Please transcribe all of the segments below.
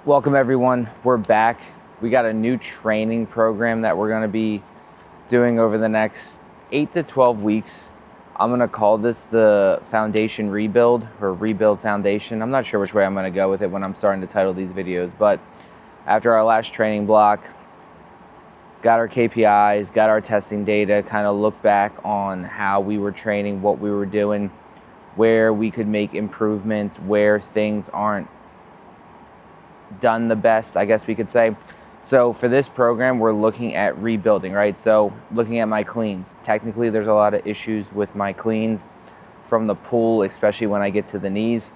Welcome everyone, we're back. We got a new training program that we're gonna be doing over the next 8 to 12 weeks. I'm gonna call this the Foundation Rebuild or Rebuild Foundation. I'm not sure which way I'm gonna go with it when I'm starting to title these videos, but after our last training block, got our KPIs, got our testing data, kind of looked back on how we were training, what we were doing, where we could make improvements, where things aren't done the best, I guess we could say. So for this program, we're looking at rebuilding, right? So looking at my cleans. Technically, there's a lot of issues with my cleans from the pull, especially when I get to the knees.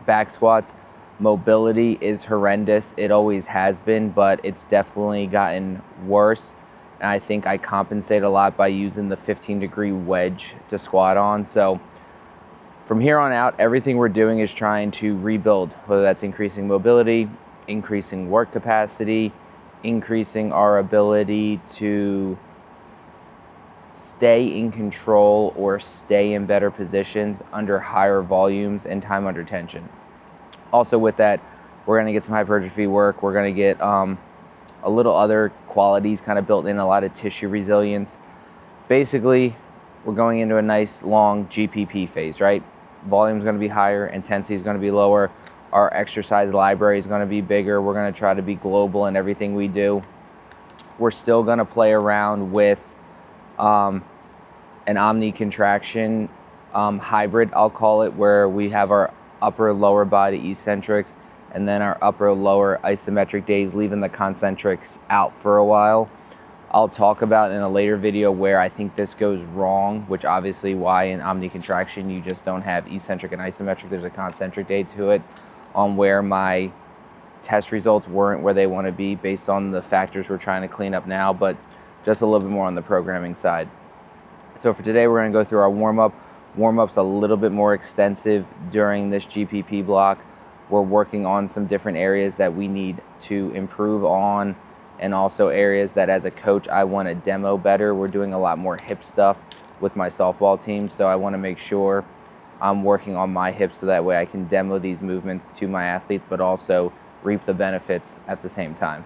Back squats, mobility is horrendous. It always has been, but it's definitely gotten worse. And I think I compensate a lot by using the 15-degree wedge to squat on. So from here on out, everything we're doing is trying to rebuild, whether that's increasing mobility, increasing work capacity, increasing our ability to stay in control or stay in better positions under higher volumes and time under tension. Also with that, we're gonna get some hypertrophy work. We're gonna get a little other qualities kind of built in, a lot of tissue resilience. Basically, we're going into a nice long GPP phase, right? Volume is going to be higher, intensity is going to be lower, our exercise library is going to be bigger. We're going to try to be global in everything we do. We're still going to play around with an omni contraction hybrid, I'll call it, where we have our upper lower body eccentrics and then our upper lower isometric days, leaving the concentrics out for a while. I'll talk about in a later video where I think this goes wrong, which obviously why in omni contraction you just don't have eccentric and isometric. There's a concentric day to it, on where my test results weren't where they want to be based on the factors we're trying to clean up now, but just a little bit more on the programming side. So for today, we're going to go through our warm-up. Warm-up's a little bit more extensive during this GPP block. We're working on some different areas that we need to improve on, and also areas that as a coach I want to demo better. We're doing a lot more hip stuff with my softball team, so I want to make sure I'm working on my hips so that way I can demo these movements to my athletes, but also reap the benefits at the same time.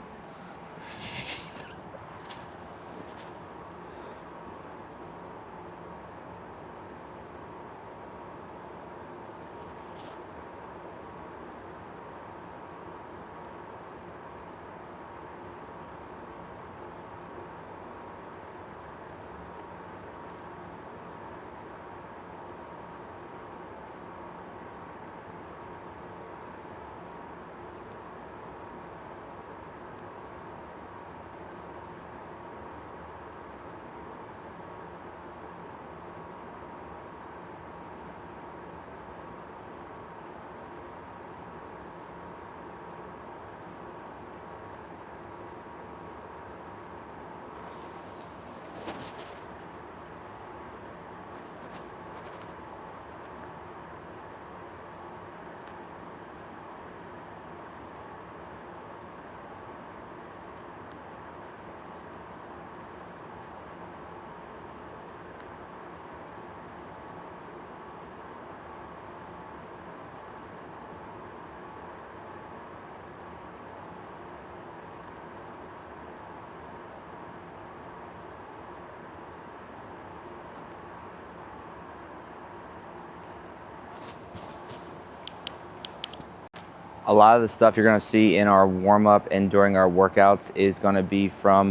A lot of the stuff you're going to see in our warm-up and during our workouts is going to be from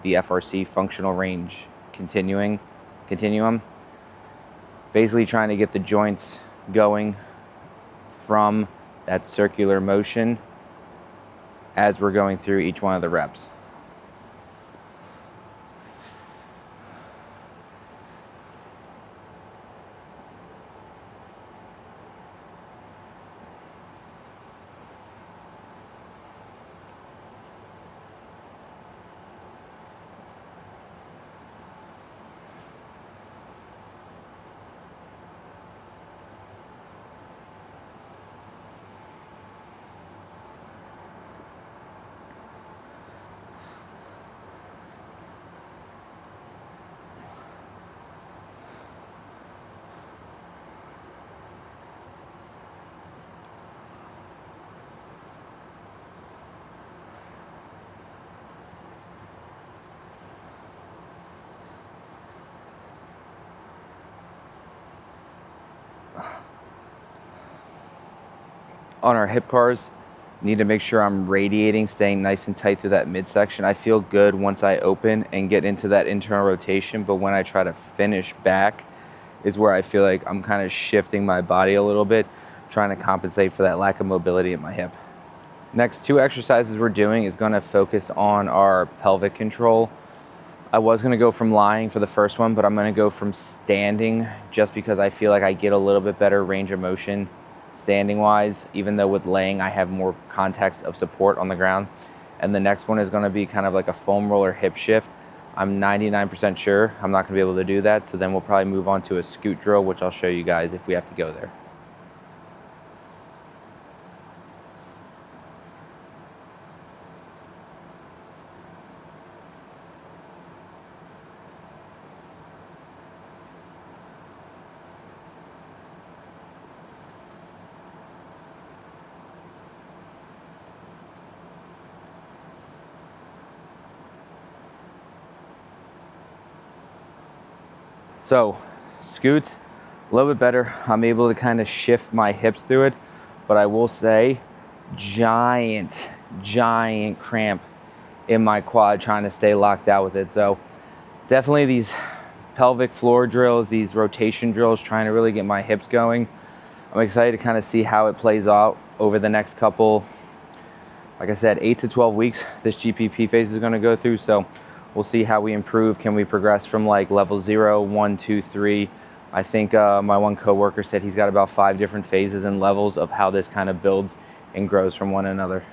the FRC functional range continuum. Basically trying to get the joints going from that circular motion as we're going through each one of the reps. on our hip cars, need to make sure I'm radiating, staying nice and tight through that midsection. I feel good once I open and get into that internal rotation, but when I try to finish back is where I feel like I'm kind of shifting my body a little bit, trying to compensate for that lack of mobility in my hip. Next 2 exercises we're doing is gonna focus on our pelvic control. I was gonna go from lying for the first one, but I'm gonna go from standing just because I feel like I get a little bit better range of motion standing wise, even though with laying I have more context of support on the ground. And the next one is gonna be kind of like a foam roller hip shift. I'm 99% sure I'm not gonna be able to do that, so then we'll probably move on to a scoot drill, which I'll show you guys if we have to go there. So scoots, a little bit better. I'm able to kind of shift my hips through it, but I will say giant cramp in my quad trying to stay locked out with it. So definitely these pelvic floor drills, these rotation drills, trying to really get my hips going. I'm excited to kind of see how it plays out over the next couple, like I said, 8 to 12 weeks this GPP phase is going to go through. So we'll see how we improve. Can we progress from like level 0, 1, 2, 3? I think my one coworker said he's got about 5 different phases and levels of how this kind of builds and grows from one another.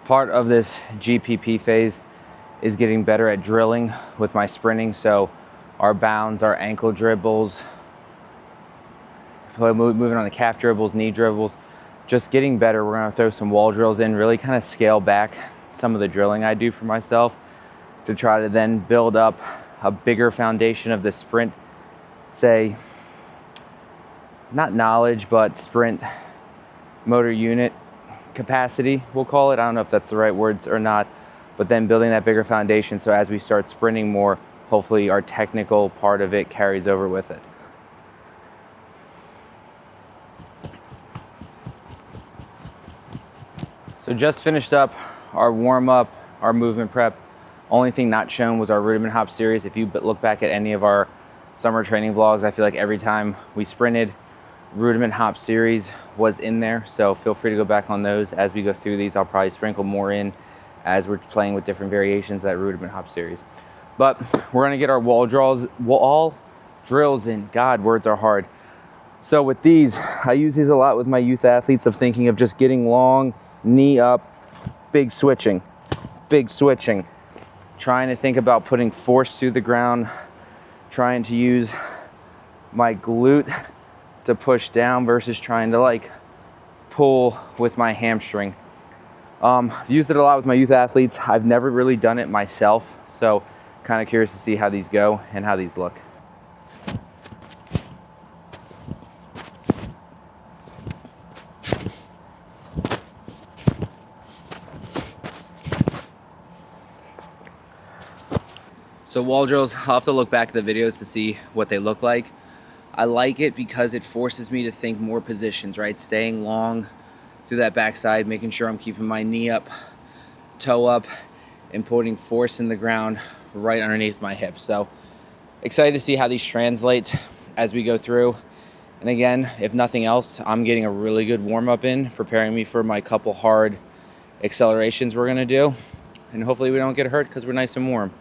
Part of this GPP phase is getting better at drilling with my sprinting. So our bounds, our ankle dribbles, moving on the calf dribbles, knee dribbles, just getting better. We're gonna throw some wall drills in, really kind of scale back some of the drilling I do for myself to try to then build up a bigger foundation of the sprint, say, not knowledge, but sprint motor unit capacity, we'll call it. I don't know if that's the right words or not, but then building that bigger foundation so as we start sprinting more, hopefully our technical part of it carries over with it. So just finished up our warm-up, our movement prep. Only thing not shown was our rudiment hop series. If you look back at any of our summer training vlogs, I feel like every time we sprinted, rudiment hop series was in there. So feel free to go back on those. As we go through these, I'll probably sprinkle more in as we're playing with different variations of that rudiment hop series. But we're gonna get our wall drills in. God, words are hard. So with these, I use these a lot with my youth athletes of thinking of just getting long, knee up, big switching, trying to think about putting force through the ground, trying to use my glute to push down versus trying to like pull with my hamstring. I've used it a lot with my youth athletes. I've never really done it myself, so kind of curious to see how these go and how these look. So wall drills, I'll have to look back at the videos to see what they look like. I like it because it forces me to think more positions, right? Staying long through that backside, making sure I'm keeping my knee up, toe up, and putting force in the ground right underneath my hips. So excited to see how these translate as we go through. And again, if nothing else, I'm getting a really good warm up in, preparing me for my couple hard accelerations we're gonna do. And hopefully we don't get hurt because we're nice and warm.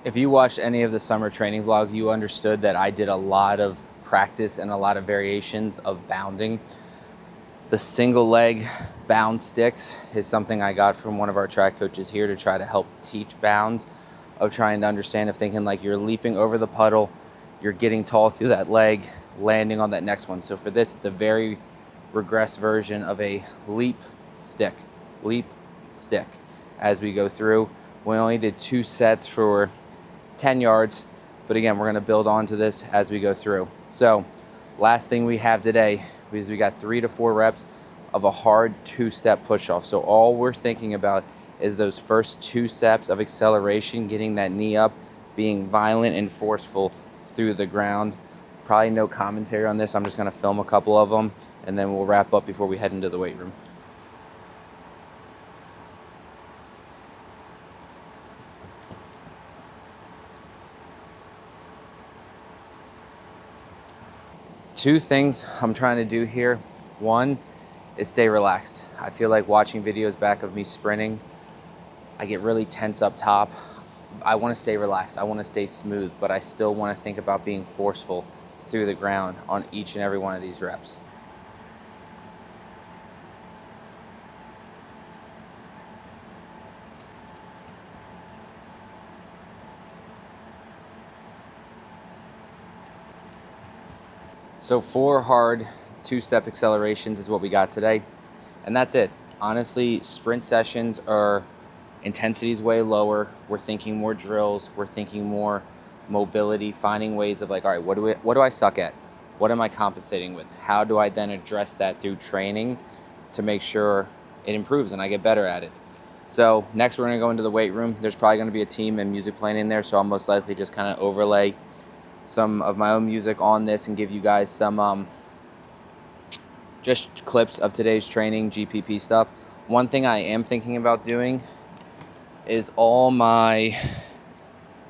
If you watched any of the summer training vlog, you understood that I did a lot of practice and a lot of variations of bounding. The single leg bound sticks is something I got from one of our track coaches here to try to help teach bounds, of trying to understand, of thinking like you're leaping over the puddle, you're getting tall through that leg, landing on that next one. So for this, it's a very regressed version of a leap stick as we go through. We only did 2 sets for 10 yards, but again, we're gonna build onto this as we go through. So last thing we have today is we got 3 to 4 reps of a hard 2-step push-off. So all we're thinking about is those first 2 steps of acceleration, getting that knee up, being violent and forceful through the ground. Probably no commentary on this. I'm just gonna film a couple of them and then we'll wrap up before we head into the weight room. Two things I'm trying to do here. One is stay relaxed. I feel like watching videos back of me sprinting, I get really tense up top. I want to stay relaxed. I want to stay smooth, but I still want to think about being forceful through the ground on each and every one of these reps. So 4 hard 2-step accelerations is what we got today, and that's it. Honestly, sprint sessions are intensity's way lower. We're thinking more drills. We're thinking more mobility, finding ways of like, all right, what do I suck at? What am I compensating with? How do I then address that through training to make sure it improves and I get better at it? So next we're gonna go into the weight room. There's probably gonna be a team and music playing in there, so I'll most likely just kind of overlay some of my own music on this and give you guys some just clips of today's training, GPP stuff. One thing I am thinking about doing is all my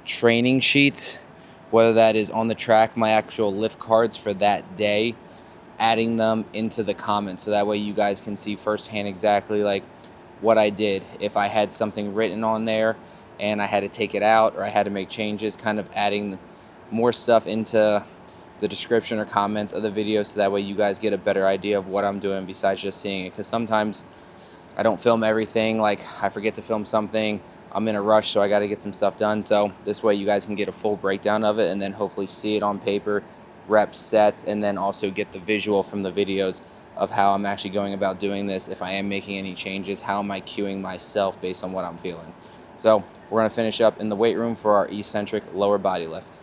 training sheets, whether that is on the track, my actual lift cards for that day, adding them into the comments so that way you guys can see firsthand exactly like what I did. If I had something written on there and I had to take it out or I had to make changes, kind of adding more stuff into the description or comments of the video so that way you guys get a better idea of what I'm doing besides just seeing it. Because sometimes I don't film everything, like I forget to film something, I'm in a rush, so I got to get some stuff done. So this way you guys can get a full breakdown of it and then hopefully see it on paper, rep sets, and then also get the visual from the videos of how I'm actually going about doing this. If I am making any changes, how am I cueing myself based on what I'm feeling. So we're going to finish up in the weight room for our eccentric lower body lift.